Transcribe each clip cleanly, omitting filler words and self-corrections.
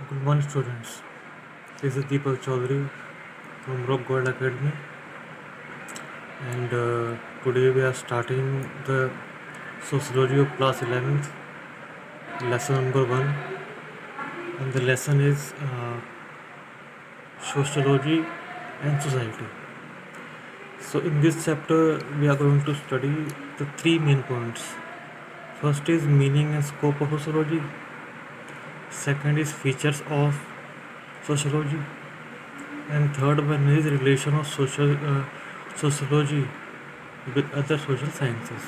Good morning, students. This is Deepak Chaudhary from Rock Gold Academy, and today we are starting the Sociology of Class 11th, lesson number 1, and the lesson is Sociology and Society. So, in this chapter, we are going to study the three main points. First is meaning and scope of sociology. Second is features of sociology, and third one is relation of sociology with other social sciences.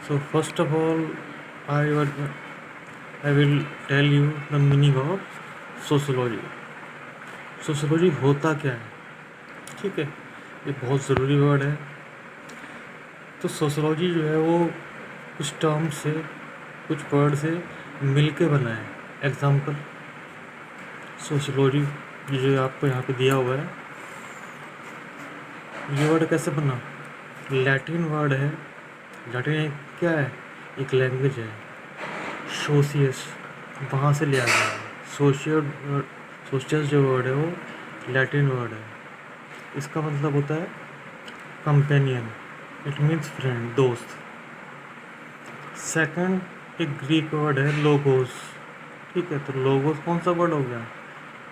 So first of all, I will tell you the meaning of sociology. Sociology होता क्या है, ठीक है, ये बहुत ज़रूरी word है. तो सोशोलॉजी जो है वो कुछ टर्म से, कुछ वर्ड से मिल के बना है. एग्जाम्पल, सोशोलॉजी जो आपको यहाँ पे दिया हुआ है, ये वर्ड कैसे बना? लैटिन वर्ड है. लैटिन क्या है? एक लैंग्वेज है. सोशियस वहाँ से लिया गया है. सोशियस जो वर्ड है वो लैटिन वर्ड है. इसका मतलब होता है कंपेनियन. इट मीन्स फ्रेंड, दोस्त. सेकंड एक ग्रीक वर्ड है लोगोस, ठीक है. तो लोगोस कौन सा वर्ड हो गया?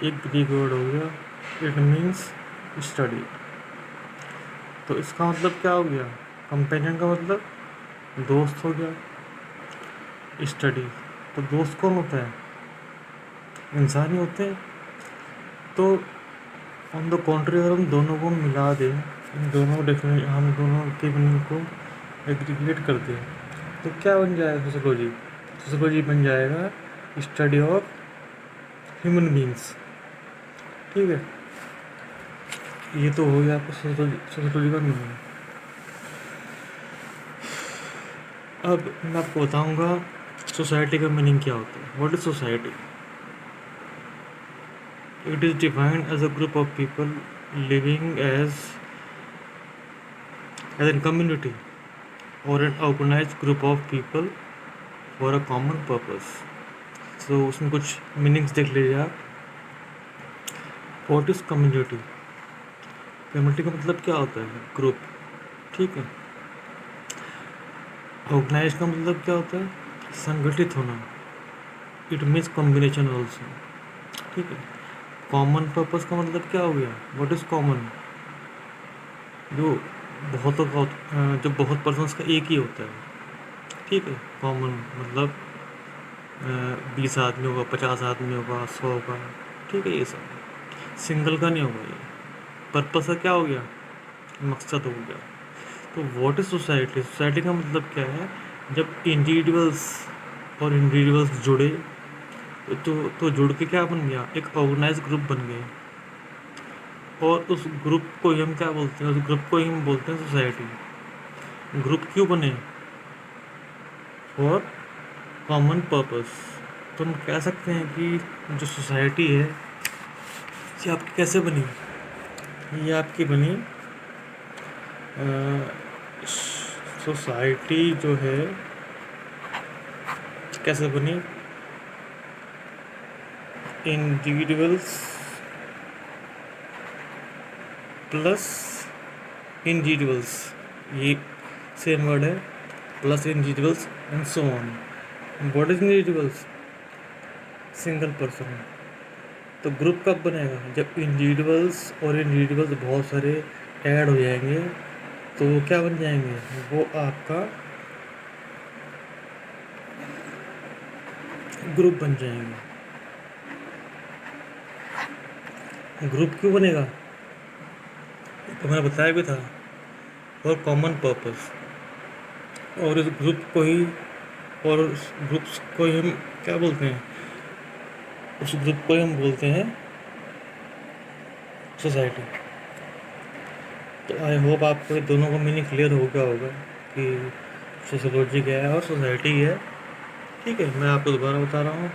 एक ग्रीक वर्ड हो गया. It means study. तो इसका मतलब क्या हो गया? कंपेनियन का मतलब दोस्त हो गया. स्टडी, तो दोस्त कौन होता है? इंसान ही होते हैं. तो ऑन द कॉन्ट्री अगर हम दोनों को मिला दें, इन दोनों हम दोनों के मीनिंग को एग्रीगेट कर दें, तो क्या बन जाएगा? सोशोलॉजी. सोशोलॉजी बन जाएगा स्टडी ऑफ ह्यूमन बींग्स, ठीक है. ये तो हो गया आपको सोशोलॉजी का मीनिंग. अब मैं आपको बताऊंगा सोसाइटी का मीनिंग क्या होता है. What is society? It is defined as a group of people living as a community or an organized group of people for a common purpose. So उसमें कुछ मीनिंग्स देख लीजिए आप. What is community? कम्युनिटी का मतलब क्या होता है? ग्रुप, ठीक है. ऑर्गेनाइज का मतलब क्या होता है? संगठित होना. इट मीन्स कॉम्बिनेशन ऑल्सो, ठीक है. कॉमन पर्पस का मतलब क्या हो गया? What is common? जो बहुत पर्सन्स का एक ही होता है, ठीक है. कॉमन मतलब 20 आदमी होगा, 50 आदमी होगा, 100 का, ठीक है. ये सब सिंगल का नहीं होगा. ये पर्पस का क्या हो गया? मकसद हो गया. तो व्हाट इज़ सोसाइटी? सोसाइटी का मतलब क्या है? जब इंडिविजुअल्स जुड़े तो जुड़ के क्या बन गया? एक ऑर्गेनाइज ग्रुप बन गए. और उस ग्रुप को ही हम क्या बोलते हैं? उस ग्रुप को ही हम बोलते हैं सोसाइटी. ग्रुप क्यों बने? For common purpose. तो हम कह सकते हैं कि जो सोसाइटी है ये आपकी कैसे बनी? ये आपकी बनी, सोसाइटी जो है कैसे बनी? इंडिविजुअल्स प्लस इंडिविजुअल्स, ये सेम वर्ड है, plus individuals and so on. What is individuals? Single person. तो ग्रुप कब बनेगा? जब इंडिविजुअल्स और इंडिविजुअल्स बहुत सारे ऐड हो जाएंगे, तो वो क्या बन जाएंगे? वो आपका ग्रुप बन जाएंगे. ग्रुप क्यों बनेगा? तो मैंने बताया भी था, फॉर कॉमन पर्पस. और इस ग्रुप को ही हम क्या बोलते हैं? उस ग्रुप को ही हम बोलते हैं सोसाइटी. तो आई होप आपको दोनों का मीनिंग क्लियर हो गया होगा कि सोशोलॉजी क्या है और सोसाइटी है, ठीक है. मैं आपको दोबारा बता रहा हूँ.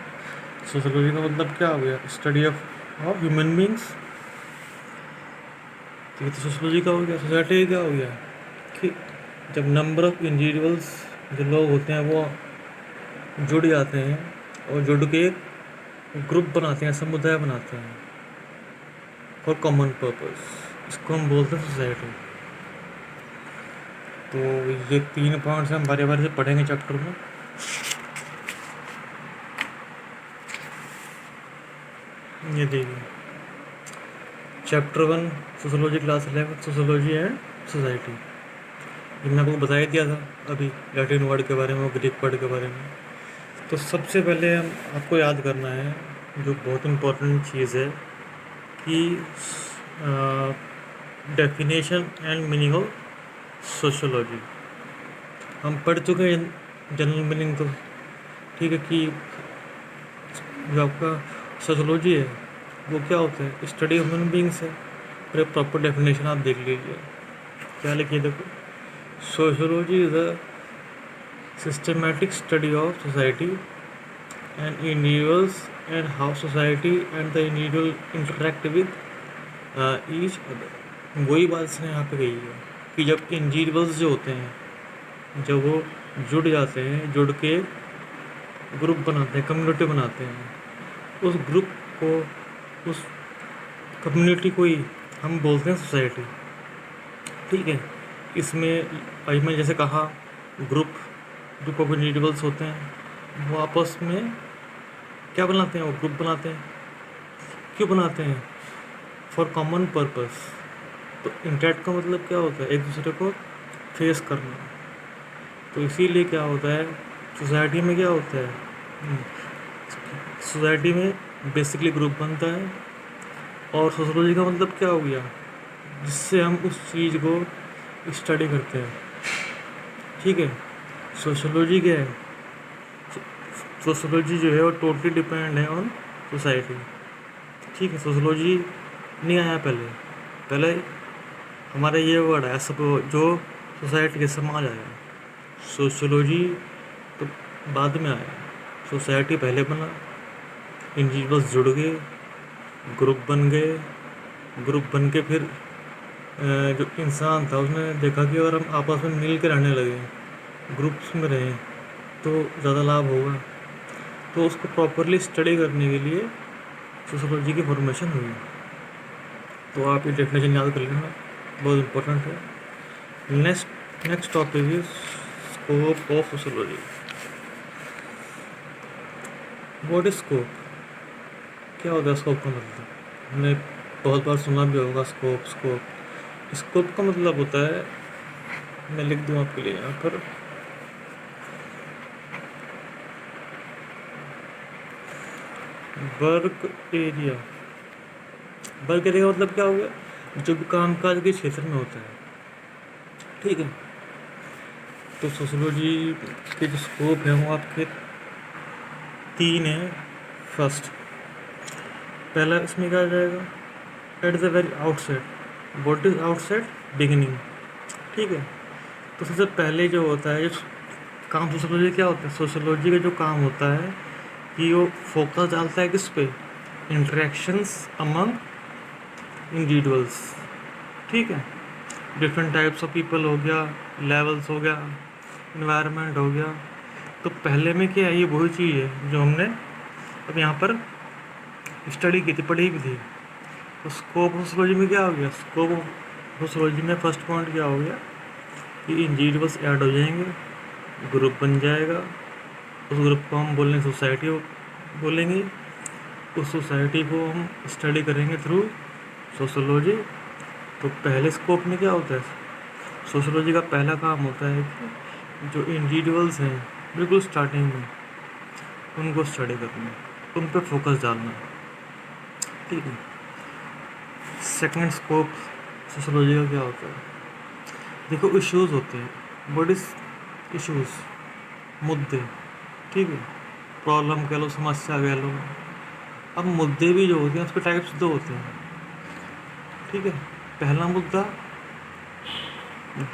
सोशोलॉजी का मतलब क्या हो गया? Study of human beings. तो ये तो सोशोलॉजी का हो गया. सोसाइटी क्या हो गया? कि जब नंबर ऑफ इंडिविजुअल्स जो लोग होते हैं वो जुड़ जाते हैं और जुड़ के ग्रुप बनाते हैं, समुदाय बनाते हैं फॉर कॉमन पर्पस, इसको हम बोलते हैं सोसाइटी। तो ये 3 पॉइंट्स हम बारी बारी से पढ़ेंगे चैप्टर में। ये देखिए chapter 1 sociology, class 11 sociology and society. ये मैंने आपको बता ही दिया था अभी लैटिन वर्ड के बारे में और ग्रीक वर्ड के बारे में। तो सबसे पहले हम आपको याद करना है जो बहुत इम्पोर्टेंट चीज़ है कि definition and meaning of sociology. हम पढ़ चुके हैं जनरल मीनिंग तो, ठीक है, कि जो आपका सोशोलॉजी है वो क्या होता है, स्टडी ऑफ ह्यूमन बींग्स है। फिर प्रॉपर डेफिनेशन आप देख लीजिए क्या लिखिए, देखो sociology is a systematic study of society and individuals and how society and the individual interact with each other. वही बात इसने यहाँ पे कही है कि जब इंडिविजुअल्स जो होते हैं, जब वो जुड़ जाते हैं, जुड़ के ग्रुप बनाते हैं, कम्युनिटी बनाते हैं, उस ग्रुप को, उस कम्युनिटी को ही हम बोलते हैं सोसाइटी। ठीक है, इसमें अभी मैं जैसे कहा ग्रुप ऑफ इंडिविजुअल्स होते हैं, वो आपस में क्या बनाते हैं, वो ग्रुप बनाते हैं। क्यों बनाते हैं? For common purpose. तो इंटरेक्ट का मतलब क्या होता है, एक दूसरे को फेस करना। तो इसीलिए क्या होता है सोसाइटी में, क्या होता है सोसाइटी में बेसिकली ग्रुप बनता है। और सोशोलॉजी का मतलब क्या हो गया, जिससे हम उस चीज़ को स्टडी करते हैं। ठीक है, सोशोलॉजी क्या है, सोशोलॉजी जो है वो टोटली डिपेंड है ऑन सोसाइटी। ठीक है, सोशोलॉजी नहीं आया पहले हमारा ये वर्ड है सब जो सोसाइटी के समाज आया। सोशोलॉजी तो बाद में आया, सोसाइटी पहले बना, इंडिविजुअल्स जुड़ गए, ग्रुप बन के फिर जो इंसान था उसने देखा कि अगर हम आपस में मिल के रहने लगे, ग्रुप्स में रहें तो ज़्यादा लाभ होगा। तो उसको प्रॉपरली स्टडी करने के लिए सोशोलॉजी की फॉर्मेशन हुई। तो आप ये डेफिनेशन याद कर लेना, बहुत इम्पोर्टेंट है। Next topic is scope of sociology. What is scope? क्या होता है स्कोप का मतलब? हमने बहुत बार सुना भी होगा स्कोप का मतलब होता है, मैं लिख दूँ आपके लिए यहाँ पर, वर्क एरिया। वर्क एरिया का मतलब क्या हो गया, जो भी कामकाज के क्षेत्र में होता है। ठीक है, तो सोशोलॉजी के जो स्कोप है वो आपके 3 हैं। फर्स्ट, पहला इसमें क्या आ जाएगा, at the very outset. What is outset? Beginning. ठीक है, तो सबसे पहले जो होता है, जो काम सोशोलॉजी क्या होता है, सोशोलॉजी का जो काम होता है कि वो फोकस डालता है किस पे, इंटरेक्शंस अमंग इंडिविजुअल्स। ठीक है, डिफरेंट टाइप्स ऑफ पीपल हो गया, लेवल्स हो गया, इन्वायरमेंट हो गया। तो पहले में क्या है, ये वही चीज़ है जो हमने अब यहाँ पर स्टडी की थी, पढ़ी भी थी। तो स्कोप ऑफ सोशोलॉजी में क्या हो गया, स्कोप ऑफ सोशोलॉजी में फर्स्ट पॉइंट क्या हो गया कि इंडिविजुअल्स ऐड हो जाएंगे, ग्रुप बन जाएगा, उस ग्रुप को हम बोलेंगे सोसाइटी बोलेंगे, उस सोसाइटी को हम स्टडी करेंगे थ्रू सोशोलॉजी। तो पहले स्कोप में क्या होता है, सोशोलॉजी का पहला काम होता है कि जो इंडिविजुअल्स हैं बिल्कुल स्टार्टिंग में, उनको स्टडी करना, उन पर फोकस डालना। ठीक है, सेकंड स्कोप सोशोलॉजी का क्या होता है, देखो इश्यूज़ होते हैं, व्हाट इज इश्यूज़, मुद्दे। ठीक है, प्रॉब्लम कह लो, समस्या कह लो। अब मुद्दे भी जो होते हैं उसके टाइप्स 2 होते हैं। ठीक है, पहला मुद्दा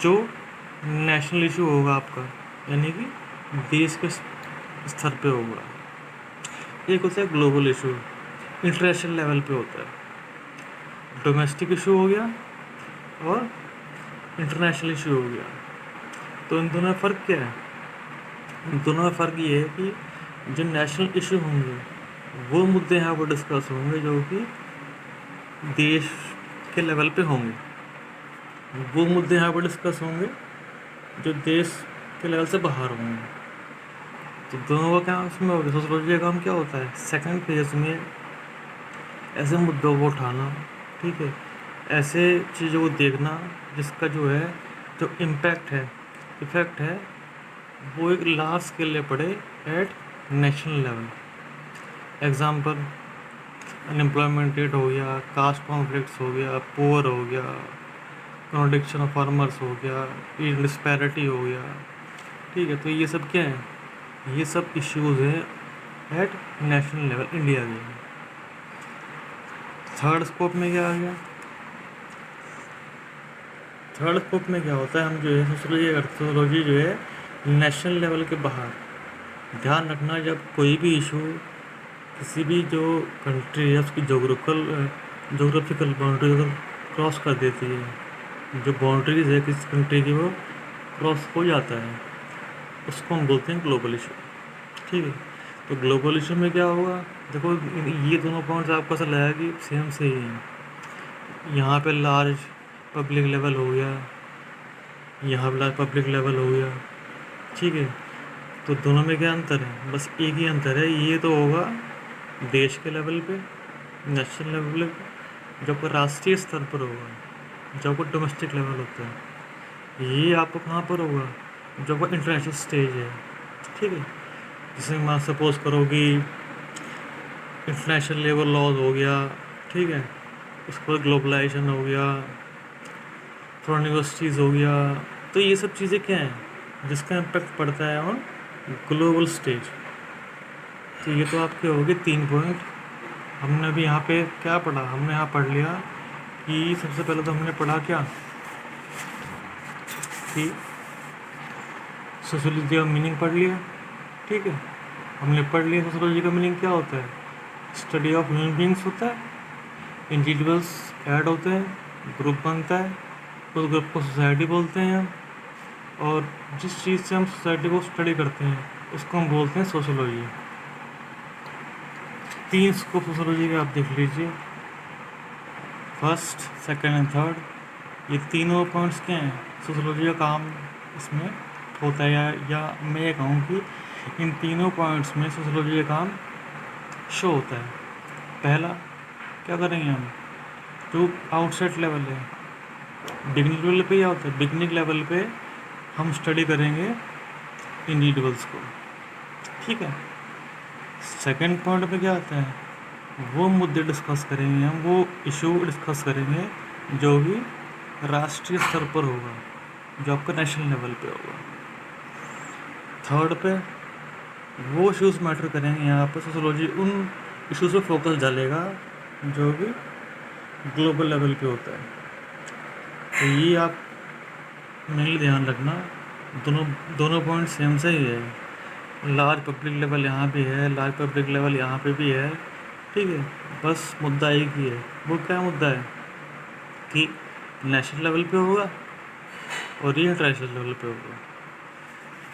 जो नेशनल इशू होगा आपका, यानी कि देश के स्तर पे होगा। एक होता है ग्लोबल इशू, इंटरनेशनल लेवल पे होता है। डोमेस्टिक इशू हो गया और इंटरनेशनल इशू हो गया। तो इन दोनों में फ़र्क क्या है? इन दोनों में फ़र्क ये है कि जो नेशनल इशू होंगे वो मुद्दे यहाँ पर डिस्कस होंगे जो कि देश के लेवल पे होंगे, वो मुद्दे यहाँ पर डिस्कस होंगे जो देश के लेवल से बाहर होंगे। तो दोनों का क्या उसमें होगा, सोशोलॉजी का काम क्या होता है, सेकंड फेज में ऐसे मुद्दों को उठाना, ठीक है, ऐसे चीज़ों को देखना जिसका जो है जो इम्पैक्ट है, इफ़ेक्ट है, वो एक लार्ज स्केल पे पड़े at national level. Example unemployment rate हो गया, कास्ट कॉन्फ्लिक्ट्स हो गया, पुअर हो गया, कॉन्ट्रडिक्शन ऑफ फार्मर्स हो गया, डिस्पैरिटी हो गया, ठीक है। तो ये सब क्या है, ये सब इश्यूज़ हैं एट नेशनल लेवल इंडिया के। थर्ड स्कोप में क्या आ गया, थर्ड स्कोप में क्या होता है, हम जो है सोशोलॉजी जो है नेशनल लेवल के बाहर। ध्यान रखना, जब कोई भी इशू किसी भी जो कंट्री है उसकी जोग्राफिकल बाउंड्री अगर क्रॉस कर देती है, जो बाउंड्रीज है किसी कंट्री की वो क्रॉस हो जाता है, उसको हम बोलते हैं ग्लोबल इशू, ठीक है। तो ग्लोबल इशू में क्या होगा, देखो ये दोनों पॉइंट्स आपको ऐसा लगेगा कि सेम से ही हैं। यहाँ पे लार्ज पब्लिक लेवल हो गया, यहाँ पे लार्ज पब्लिक लेवल हो गया, ठीक है। तो दोनों में क्या अंतर है, बस एक ही अंतर है, ये तो होगा देश के लेवल पे, नेशनल लेवल पे, जो आपका राष्ट्रीय स्तर पर होगा, जो आपका डोमेस्टिक लेवल होता है। ये आपको कहाँ पर होगा, जो आपका इंटरनेशनल स्टेज है, ठीक है। जैसे मैं सपोज करो कि इंटरनेशनल लेवल लॉज हो गया, ठीक है, उसके बाद ग्लोबलाइजेशन हो गया, फॉरेन यूनिवर्सिटीज़ हो गया। तो ये सब चीज़ें क्या हैं जिसका इम्पेक्ट पड़ता है ऑन ग्लोबल स्टेज। तो ये तो आपके हो गए 3 पॉइंट। हमने अभी यहाँ पे क्या पढ़ा, हमने यहाँ पढ़ लिया कि सबसे पहले तो हमने पढ़ा क्या कि सोशोलॉजी का मीनिंग पढ़ लिया, ठीक है। हमने पढ़ लिया सोशोलॉजी का मीनिंग क्या होता है, स्टडी ऑफ ह्यूमन बींग्स होता है, इंडिविजुअल्स ऐड होते हैं, ग्रुप बनता है, उस ग्रुप को सोसाइटी बोलते हैं हम, और जिस चीज़ से हम सोसाइटी को स्टडी करते हैं उसको हम बोलते हैं सोशोलॉजी। 3 स्कोप सोशोलॉजी के आप देख लीजिए, फर्स्ट, सेकंड एंड थर्ड। ये तीनों पॉइंट्स क्या हैं, सोशोलॉजी का काम इसमें होता है, या मैं ये कहूँ कि इन तीनों पॉइंट्स में सोशोलॉजी का काम शो होता है। पहला क्या करेंगे हम, जो आउटसाइड लेवल है, बिगनिंग लेवल पे क्या होता है, बिगनिंग लेवल पे हम स्टडी करेंगे इंडिविजुअल्स को, ठीक है। सेकंड पॉइंट पे क्या आता है, वो मुद्दे डिस्कस करेंगे हम, वो इशू डिस्कस करेंगे जो भी राष्ट्रीय स्तर पर होगा, जो आपका नेशनल लेवल पे होगा। थर्ड पे वो इश्यूज़ मैटर करेंगे, यहाँ पर सोशोलॉजी उन इश्यूज़ पे फोकस डालेगा जो भी ग्लोबल लेवल पे होता है। तो ये आप मेनली ध्यान रखना, दोनों पॉइंट सेम से ही है। लार्ज पब्लिक लेवल यहाँ भी है, लार्ज पब्लिक लेवल यहाँ पे भी है, ठीक है। बस मुद्दा एक ही है, वो क्या मुद्दा है कि नेशनल लेवल पे होगा और ये इंटरनेशनल लेवल पे होगा।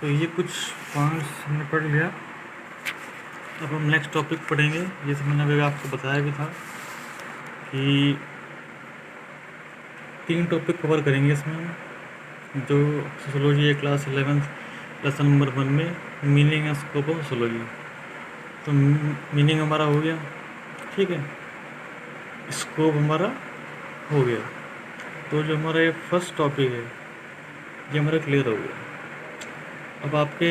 तो ये कुछ पॉइंट्स हमने पढ़ लिया। अब हम नेक्स्ट टॉपिक पढ़ेंगे, जैसे मैंने अभी आपको बताया भी था कि 3 टॉपिक कवर करेंगे इसमें, जो सोशोलॉजी है क्लास 11 लेसन नंबर 1 में, meaning and scope of sociology. तो मीनिंग हमारा हो गया, ठीक है, स्कोप हमारा हो गया। तो जो हमारा ये फर्स्ट टॉपिक है ये हमारा क्लियर हो गया। अब आपके